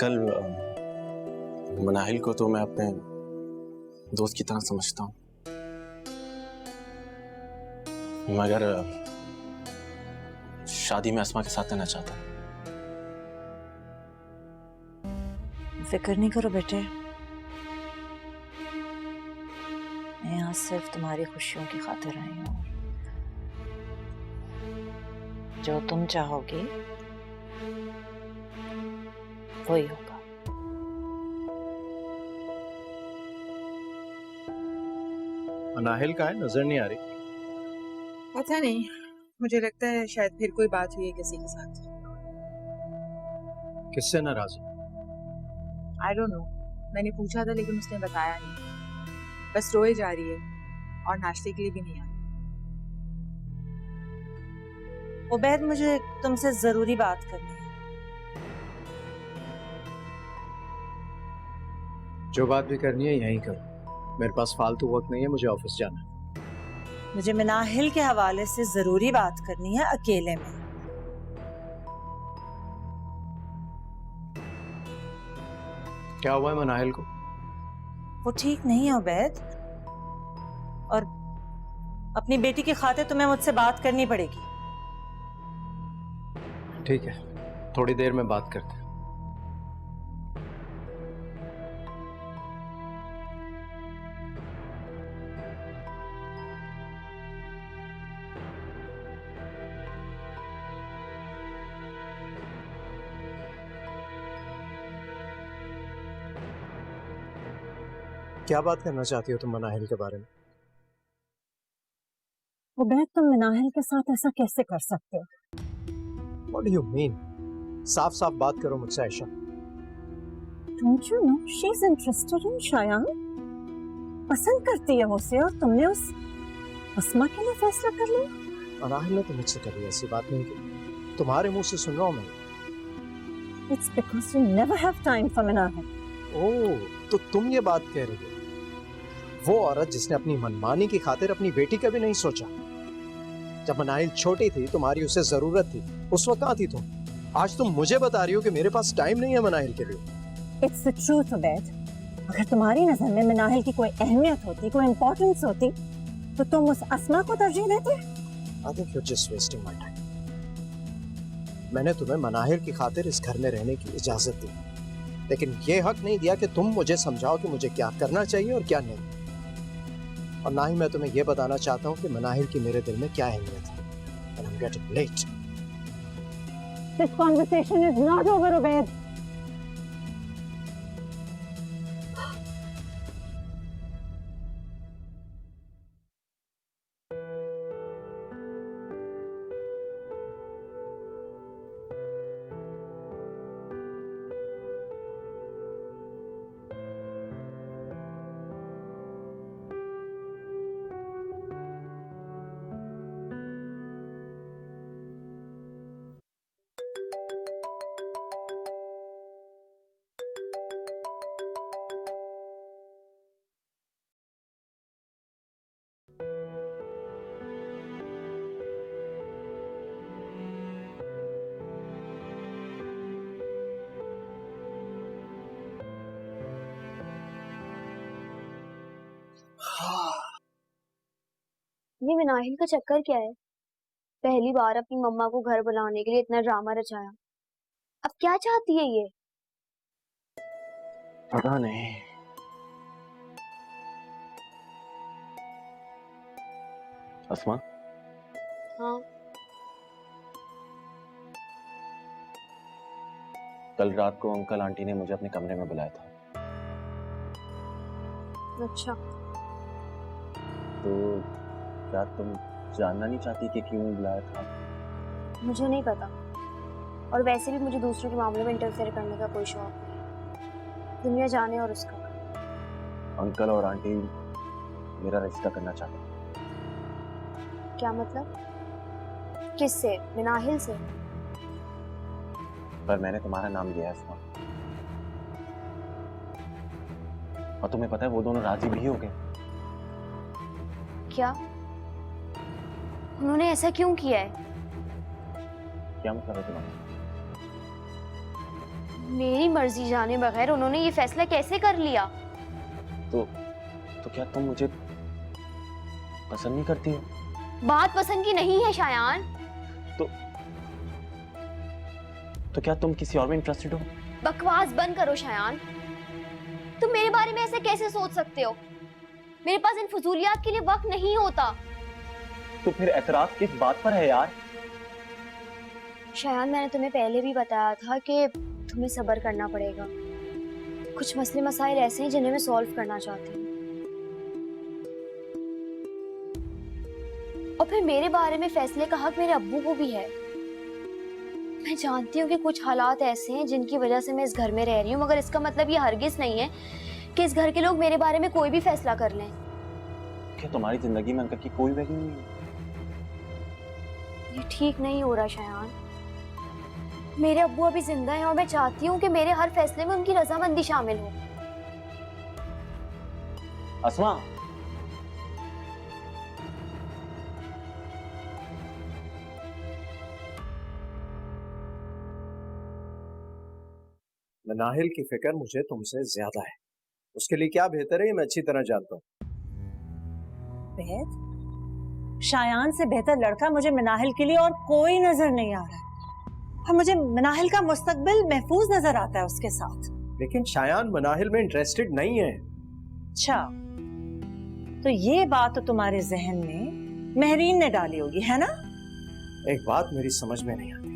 Uncle, Manahil को तो मैं अपने दोस्त की तरह समझता हूँ, मगर शादी में अस्मा के साथ रहना चाहता हूँ। फिक्र नहीं करो बेटे, मैं यहाँ सिर्फ तुम्हारी खुशियों की खातिर आई हूँ। जो तुम चाहोगे वही होगा। मनाहिल कहाँ है? नजर नहीं आ रही। पता नहीं, मुझे लगता है शायद फिर कोई बात हुई है किसी के साथ। किससे नाराज? आई डोंट नो, मैंने पूछा था लेकिन उसने बताया नहीं। बस रोए जा रही है और नाश्ते के लिए भी नहीं आई। उबैद, मुझे तुमसे जरूरी बात करनी है। जो बात भी करनी है यहीं करो, मेरे पास फालतू वक्त नहीं है, मुझे ऑफिस जाना है। मुझे मनाहिल के हवाले से जरूरी बात करनी है, अकेले में। क्या हुआ है मनाहिल को? वो ठीक नहीं है उबैद, और अपनी बेटी की खातिर तुम्हें मुझसे बात करनी पड़ेगी। ठीक है, थोड़ी देर में बात करते हैं। क्या बात करना चाहती हो तुम मनाहिल के बारे में? उबैद, तुम मनाहिल के साथ ऐसा कैसे कर सकते हो? What do you mean? साफ साफ बात करो मुझसे Ayesha. Don't you know she's interested in Shayan? पसंद करती है उसे, और तुमने उस अस्मा के लिए फैसला कर लिया। मनाहिल ने तो मुझसे कभी ऐसी बात नहीं की, तुम्हारे मुंह से सुन रहा हूं मैं। It's because you never have time for Manahil. ओह, तो तुम ये बात कह रही हो, वो औरत जिसने अपनी मनमानी की खातिर अपनी बेटी का भी नहीं सोचा। जब मनाहिल छोटी थी, तुम्हारी उसे जरूरत थी, उस वक्त कहाँ थी तुम? आज तुम मुझे बता रही हो कि मेरे पास टाइम नहीं है मनाहिल के लिए। It's the truth, Ubaid. अगर तुम्हारी नजर में मनाहिल की कोई अहमियत होती, कोई इंपॉर्टेंस होती, तो तुम उस अस्मा को तरजीह देते। I think you're just wasting my time. मैंने तुम्हें मनाहिल की खातिर इस घर में रहने की इजाजत दी, लेकिन ये हक नहीं दिया कि तुम मुझे समझाओ कि मुझे क्या करना चाहिए और क्या नहीं। और ना ही मैं तुम्हें यह बताना चाहता हूँ कि मनाहिल की मेरे दिल में क्या अहमियत है। And I'm getting late. This conversation is not over, Ubaid. ये मनाहिल का चक्कर क्या है? पहली बार अपनी मम्मा को घर बुलाने के लिए इतना ड्रामा रचाया। अब क्या चाहती है ये? पता नहीं। अस्मा? हाँ, कल रात को अंकल आंटी ने मुझे अपने कमरे में बुलाया था। अच्छा। तो क्या तुम जानना नहीं चाहती कि क्यों बुलाया था? मुझे नहीं पता, और वैसे भी मुझे दूसरों के मामले में इंटरफेयर करने का कोई शौक नहीं। दुनिया जाने और उसका। अंकल और आंटी मेरा रिश्ता करना चाहते हैं। क्या मतलब? किससे? मनाहिल से? पर मैंने तुम्हारा नाम लिया है अस्मा, और तुम्हें पता है वो दोनों राजी भी हो गए। क्या? उन्होंने ऐसा क्यों किया है? क्या मतलब है तुम्हारा? मेरी मर्जी जाने बगैर उन्होंने ये फैसला कैसे कर लिया? तो क्या तुम मुझे पसंद नहीं करती हो? बात पसंद की नहीं है शायान। तो क्या तुम किसी और में इंटरेस्टेड हो? बकवास बंद करो शायान। तुम मेरे बारे में ऐसे कैसे सोच सकते हो? मेरे पास इन फजूलियात के लिए वक्त नहीं होता। तो फिर एतराज किस बात पर है यार? शायान, मैंने तुम्हें पहले भी बताया था कि तुम्हें सब्र करना पड़ेगा। कुछ मसले मसाइल ऐसे हैं जिन्हें मैं सॉल्व करना चाहती हूँ। और फिर मेरे बारे में फैसले का हक मेरे अब्बू को भी है। मैं जानती हूँ कि कुछ हालात ऐसे हैं जिनकी वजह से मैं इस घर में रह रही हूँ, मगर इसका मतलब ये हरगिज नहीं है कि इस घर के लोग मेरे बारे में कोई भी फैसला कर लें। क्या तुम्हारी जिंदगी में अंकल की कोई वैल्यू नहीं है? ये ठीक नहीं हो रहा शायान। मेरे अब्बू अभी जिंदा हैं और मैं चाहती हूँ कि मेरे हर फैसले में उनकी रजामंदी शामिल हो। अस्मा, मनाहिल की फिक्र मुझे तुमसे ज्यादा है। उसके लिए क्या बेहतर है ये मैं अच्छी तरह जानता हूँ। बेहद शायान से बेहतर लड़का मुझे मनाहिल के लिए और कोई नजर नहीं आ रहा है, और मुझे मनाहिल का मुस्तकबिल महफूज नजर आता है उसके साथ। लेकिन शायान मनाहिल में इंटरेस्टेड नहीं है। अच्छा, तो ये बात तो तुम्हारे जहन में महरीन ने डाली होगी, है ना? एक बात मेरी समझ में नहीं आती,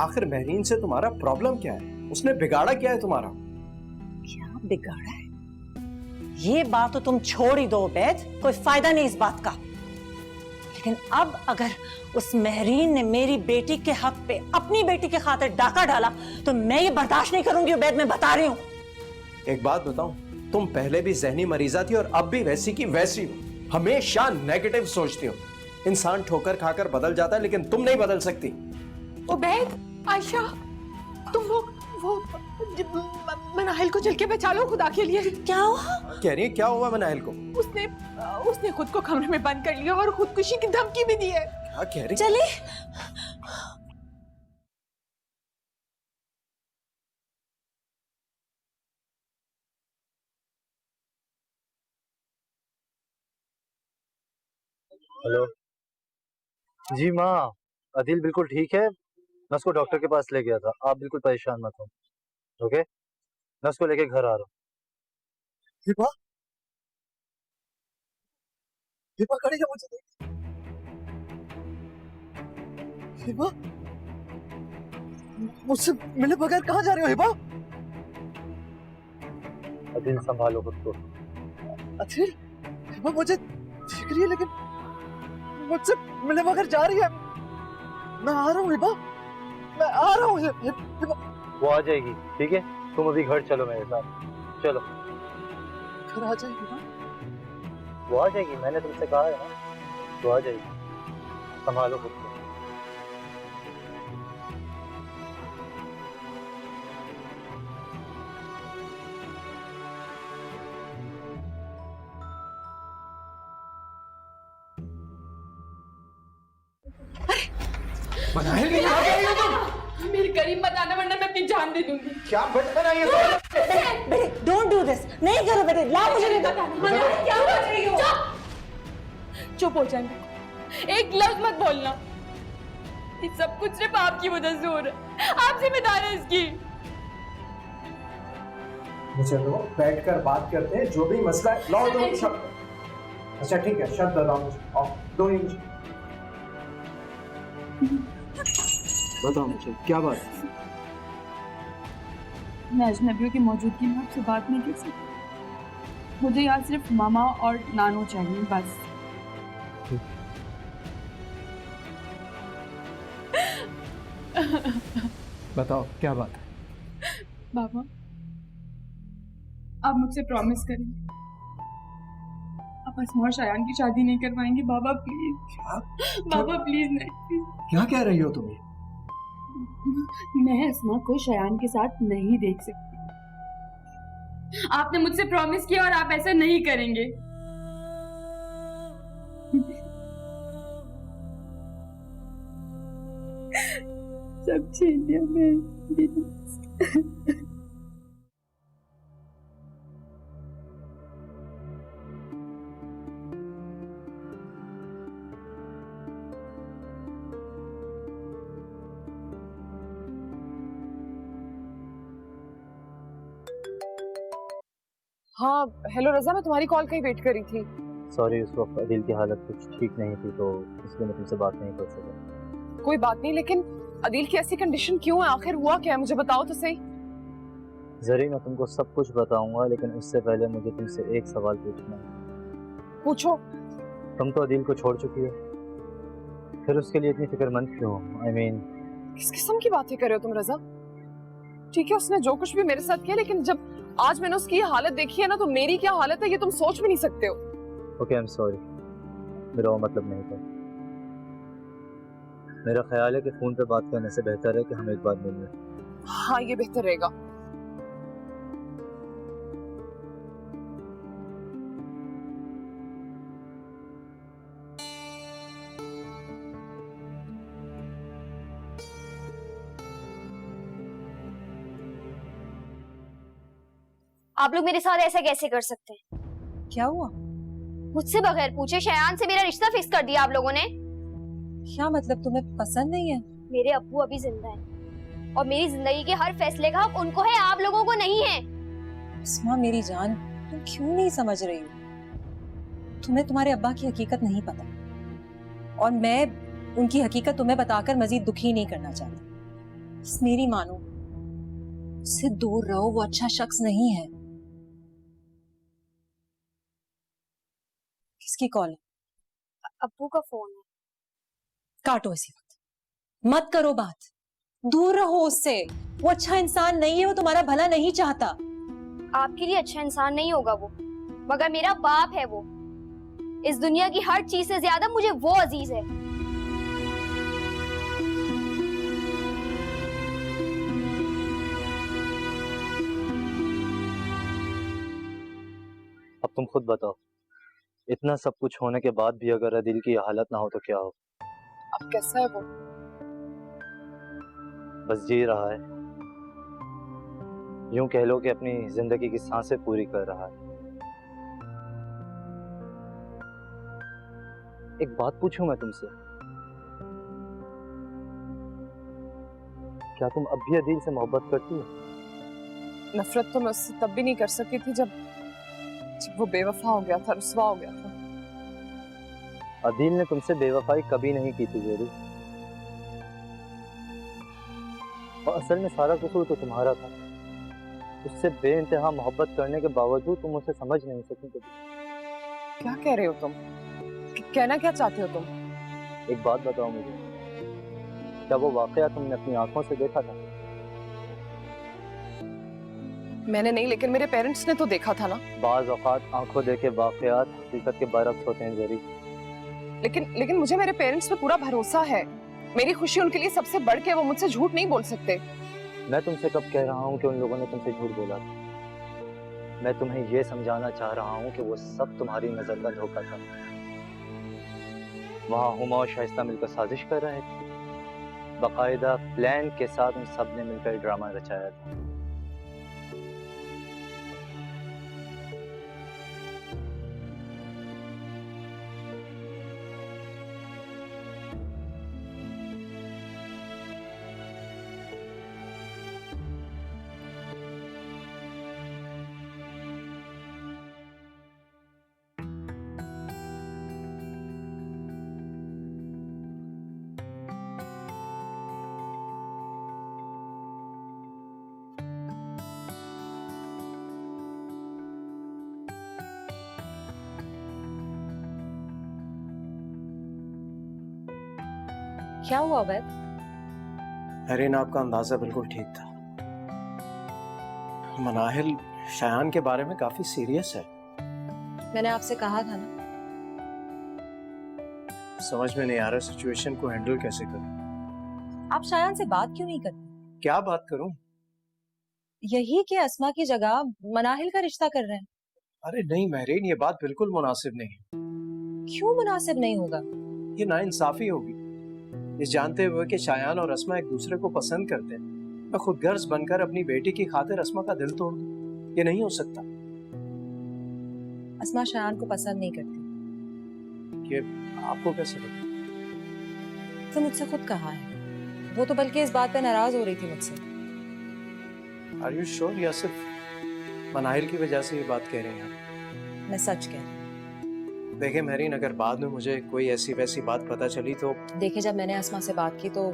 आखिर महरीन से तुम्हारा प्रॉब्लम क्या है? उसने बिगाड़ा क्या है तुम्हारा? क्या बिगाड़ा है? ये बात तो तुम छोड़ ही दो बैद, कोई फायदा नहीं इस बात का। लेकिन अब अगर उस महरीन ने मेरी बेटी के हक पे अपनी बेटी के खातिर डाका डाला तो मैं ये बर्दाश्त नहीं करूंगी उबैद, मैं बता रही हूँ। एक बात बताऊं, तुम पहले भी जहनी मरीजा थी और अब भी वैसी की वैसी हो। हमेशा नेगेटिव सोचती हो। इंसान ठोकर खाकर बदल जाता है लेकिन तुम नहीं बदल सकती। उबैद, आयशा, तुम लोग वो मनाहिल को चल के बचा लो खुदा के लिए। क्या हुआ? कह रही है क्या हुआ मनाहिल को? उसने खुद को कमरे में बंद कर लिया और खुदकुशी की धमकी भी दी है। क्या कह रही? चली हेलो जी माँ, अदिल बिल्कुल ठीक है। मैं उसको डॉक्टर के पास ले गया था, आप बिल्कुल परेशान मत हो। ओके, मैं उसको लेके घर आ रहा हूँ। हिबा, हिबा खड़ी है मुझे देख। हिबा, मुझसे मिले बगैर कहाँ जा रहे हो हिबा? अदिल संभालो खुद को। अदिल, हिबा मुझे दिख रही है लेकिन मुझसे मिले बगैर जा रही है। मैं आ रहा हूँ हिबा, मैं आ रहा हूँ हिबा। वो आ जाएगी, ठीक है? तुम अभी घर चलो मेरे साथ, चलो। घर आ जाएगी ना? वो आ जाएगी, मैंने तुमसे कहा है ना, वो आ जाएगी। संभालो खुद को। मनाहिल नहीं आ रही हो तुम? मेरे करीब मत आना वरना मैं अपनी जान दे दूंगी। क्या बचपन है ये? बेटे, डोंट डू दिस, नहीं करो बेटे, लाओ मुझे नहीं बताना। मनाहिल, क्या कर रही हो? चुप हो जाए, एक लफ्ज मत बोलना। ये सब कुछ सिर्फ आपकी वजह से हो रहा है, आप जिम्मेदार हैं इसकी। चलो बैठकर बात करते हैं, जो भी मसला है। लाओ दो शब्द। अच्छा ठीक है, शब्द बताओ मुझे। और दो ही मुझे बताओ, मुझे क्या बात है? मैं अजनबियों की मौजूदगी में आपसे बात नहीं कर सकती। मुझे यहाँ सिर्फ मामा और नानू चाहिए, बस। बताओ क्या बात है? बाबा, आप मुझसे प्रॉमिस करें, आप अस्मा और शायान की शादी नहीं करवाएंगे? बाबा प्लीज। बाबा प्लीज नहीं। क्या कह रही हो तुम? मैं अस्मा को शायान के साथ नहीं देख सकती। आपने मुझसे प्रॉमिस किया और आप ऐसा नहीं करेंगे। सब छीन लिया मैं। हाँ हेलो रजा, मैं तुम्हारी कॉल का ही वेट कर रही थी। सॉरी, उस वक्त अदिल की हालत कुछ ठीक नहीं थी तो इसलिए मैं तुमसे बात नहीं कर सका। कोई बात नहीं, लेकिन अदिल की ऐसी कंडीशन क्यों है? आखिर हुआ क्या है, मुझे बताओ तो सही। जरी, मैं तुमको सब कुछ बताऊंगा, लेकिन उससे पहले मुझे तुमसे एक सवाल पूछना है। पूछो। तुम तो अदिल को छोड़ चुकी हो, फिर उसके लिए इतनी फिक्रमंद क्यों हो? I mean, किस किस्म की बातें कर रहे हो तुम रजा? ठीक है, उसने जो कुछ भी मेरे साथ किया, लेकिन जब आज मैंने उसकी ये हालत देखी है ना, तो मेरी क्या हालत है ये तुम सोच भी नहीं सकते हो। ओके, आई एम सॉरी, मेरा वो मतलब नहीं था। मेरा ख्याल है कि फोन पे बात करने से बेहतर है कि हम एक बार मिल लें। हाँ, ये बेहतर रहेगा। आप लोग मेरे साथ ऐसा कैसे कर सकते हैं? क्या हुआ? मुझसे बगैर पूछे शयान से मेरा रिश्ता फिक्स कर दिया आप लोगों ने। क्या मतलब, तुम्हें पसंद नहीं है? मेरे अब्बू अभी जिंदा हैं और मेरी जिंदगी के हर फैसले का हक उनको है, आप लोगों को नहीं है। इस्मा मेरी जान, तुम क्यों नहीं समझ रही हो? तुम्हें तुम्हारे अब्बा की हकीकत नहीं पता और मैं उनकी हकीकत तुम्हें बताकर मजीद दुखी नहीं करना चाहती। बस मेरी मानो, उससे दूर रहो, वो अच्छा शख्स नहीं है। किसकी कॉल है? अब्बू का फोन है। काटो इसी वक्त, मत करो बात, दूर रहो उससे। वो अच्छा इंसान नहीं है, वो तुम्हारा भला नहीं चाहता। आपके लिए अच्छा इंसान नहीं होगा वो, मगर मेरा बाप है वो। इस दुनिया की हर चीज से ज्यादा मुझे वो अजीज है। अब तुम खुद बताओ, इतना सब कुछ होने के बाद भी अगर अदिल की हालत ना हो तो क्या हो? अब कैसा है वो? बस जी रहा है, यूं कह लो कि अपनी जिंदगी की सांसें पूरी कर रहा है। एक बात पूछूं मैं तुमसे, क्या तुम अब भी अदिल से मोहब्बत करती हो? नफरत तो मैं उससे तब भी नहीं कर सकी थी जब वो बेवफा हो गया था, रुसवा हो गया था। अदिल ने तुमसे बेवफाई कभी नहीं की थी जेरी, और असल में सारा कसूर तो तुम्हारा था। उससे बेइंतहा मोहब्बत करने के बावजूद तुम उसे समझ नहीं सकी कभी। क्या कह रहे हो तुम? कहना क्या चाहते हो तुम? एक बात बताओ मुझे, क्या वो वाकया तुमने अपनी आंखों से देखा था? मैंने नहीं, लेकिन मेरे पेरेंट्स ने तो देखा था ना। बाज औकात आंखों देखे वाकयात हकीकत के बरक्स होते हैं जेरी। लेकिन मुझे मेरे पेरेंट्स पे पूरा भरोसा है। मेरी खुशी उनके लिए सबसे बढ़ के, वो मुझसे झूठ नहीं बोल सकते। मैं तुमसे कब कह रहा हूँ कि उन लोगों ने तुमसे झूठ बोला था? मैं तुम्हें ये समझाना चाह रहा हूँ कि वो सब तुम्हारी नजर का धोखा था। वहाँ हुमा और शाइस्ता मिलकर साजिश कर रहे थे, बाकायदा प्लान के साथ उन सब ने मिलकर ड्रामा रचाया था। क्या हुआ अवैध? हरीन, आपका अंदाजा बिल्कुल ठीक था। मनाहिल शयान के बारे में काफी सीरियस है। मैंने आपसे कहा था ना। समझ में नहीं आ रहा सिचुएशन को हैंडल कैसे करूं। आप शायान से बात क्यों नहीं करते? क्या बात करूं? यही कि अस्मा की जगह मनाहिल का रिश्ता कर रहे हैं। अरे नहीं महरीन, ये बात बिल्कुल मुनासिब नहीं। क्यों मुनासिब नहीं होगा? ये नाइंसाफी होगी, इस जानते हुए कि शायान और अस्मा एक दूसरे को पसंद करते हैं। मैं खुदगर्ज बनकर अपनी बेटी की खातिर अस्मा का दिल तोड़ दूं? ये नहीं हो सकता। अस्मा शायान को पसंद नहीं करती। ये आपको कैसे पता? तो मुझसे खुद कहा है। वो तो बल्कि इस बात पे नाराज हो रही थी मुझसे। आर यू श्योर या सिर्फ मनाहिर की वजह से ये बात कह रही हैं आप? मैं सच कह रही हूँ। देखिए मेरीन, अगर बाद में मुझे कोई ऐसी वैसी बात पता चली तो देखे, जब मैंने अस्मा से बात की तो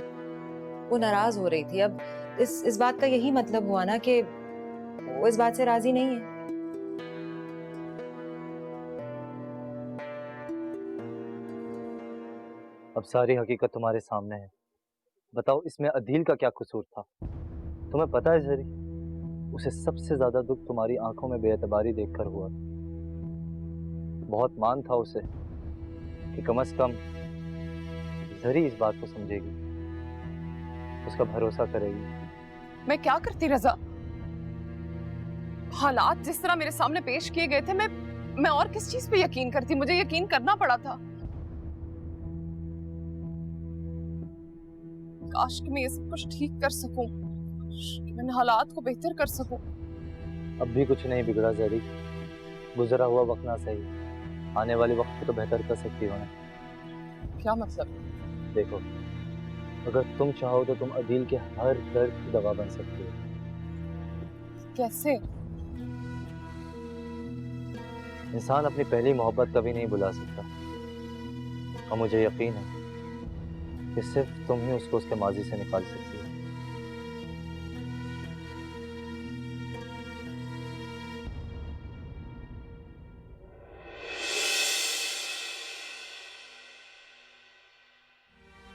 वो नाराज हो रही थी। अब इस बात का यही मतलब हुआ ना कि वो इस बात से राजी नहीं है। अब सारी हकीकत तुम्हारे सामने है। बताओ इसमें अदील का क्या कसूर था? तुम्हें पता है जरी, उसे सबसे ज्यादा दुख तुम्हारी आंखों में बेएतबारी देखकर हुआ। बहुत मान था उसे कि कम से कम जरी इस बात को समझेगी, उसका भरोसा करेगी। मैं क्या करती रजा? हालात जिस तरह मेरे सामने पेश किए गए थे, मैं और किस चीज पे यकीन करती? मुझे यकीन करना पड़ा था। काश कि मैं ये सब कुछ ठीक कर सकूं, कि मैं हालात को बेहतर कर सकूं। अब भी कुछ नहीं बिगड़ा जरी, गुजरा हुआ वक्त ना सही, आने वाले वक्त को तो बेहतर कर सकती हो ना। क्या मतलब? देखो, अगर तुम चाहो तो तुम अदील के हर दर्द की दवा बन सकती हो। कैसे? इंसान अपनी पहली मोहब्बत कभी नहीं भुला सकता, और मुझे यकीन है कि सिर्फ तुम ही उसको उसके माजी से निकाल सकती हो।